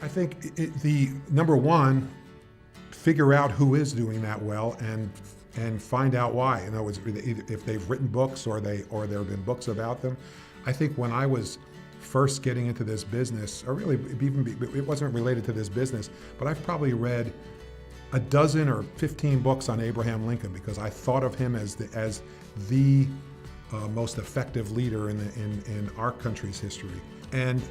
I think the number one, figure out who is doing that well and find out why. In other words, if they've written books or there have been books about them. I think when I was first getting into this business, or really it wasn't related to this business, but I've probably read a dozen or 15 books on Abraham Lincoln because I thought of him as the most effective leader in our country's history. And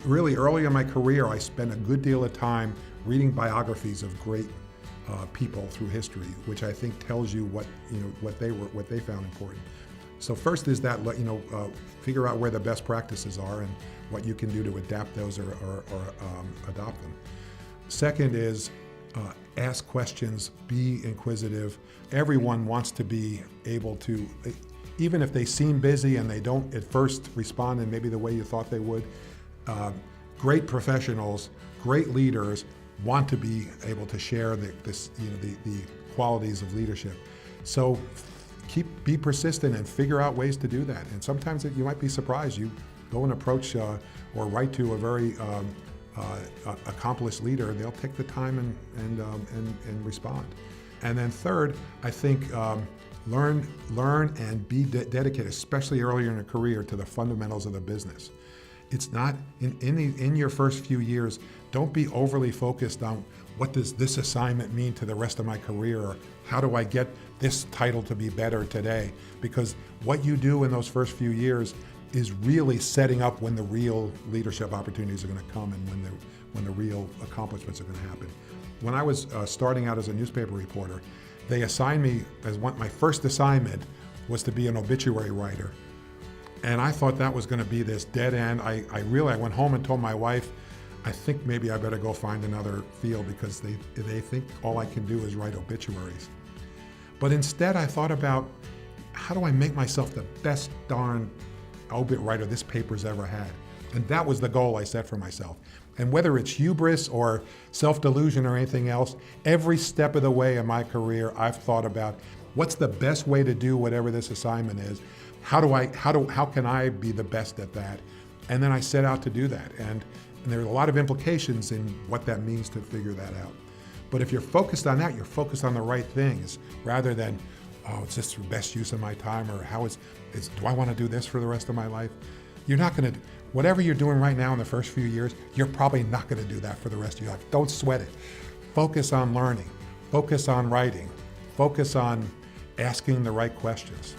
really early in my career, I spent a good deal of time reading biographies of great people through history, which I think tells you what they found important. So first is that figure out where the best practices are and what you can do to adapt those or adopt them. Second is ask questions, be inquisitive. Everyone wants to be able to, even if they seem busy and they don't at first respond in maybe the way you thought they would, great professionals, great leaders want to be able to share the qualities of leadership. So be persistent and figure out ways to do that. And sometimes you might be surprised. You go and approach or write to a very accomplished leader, and they'll take the time and respond. And then third, I think learn and be dedicated, especially earlier in a career, to the fundamentals of the business. It's not in your first few years. Don't be overly focused on what does this assignment mean to the rest of my career, or how do I get this title to be better today? Because what you do in those first few years is really setting up when the real leadership opportunities are going to come and when the real accomplishments are going to happen. When I was starting out as a newspaper reporter, they assigned me my first assignment was to be an obituary writer. And I thought that was going to be this dead end. I went home and told my wife, I think maybe I better go find another field because they think all I can do is write obituaries. But instead I thought about, how do I make myself the best darn obit writer this paper's ever had? And that was the goal I set for myself. And whether it's hubris or self-delusion or anything else, every step of the way in my career I've thought about what's the best way to do whatever this assignment is. How can I be the best at that? And then I set out to do that. And there are a lot of implications in what that means to figure that out. But if you're focused on that, you're focused on the right things rather than, is this the best use of my time, or do I want to do this for the rest of my life? You're not going to, whatever you're doing right now in the first few years, you're probably not going to do that for the rest of your life. Don't sweat it. Focus on learning, focus on writing, focus on asking the right questions.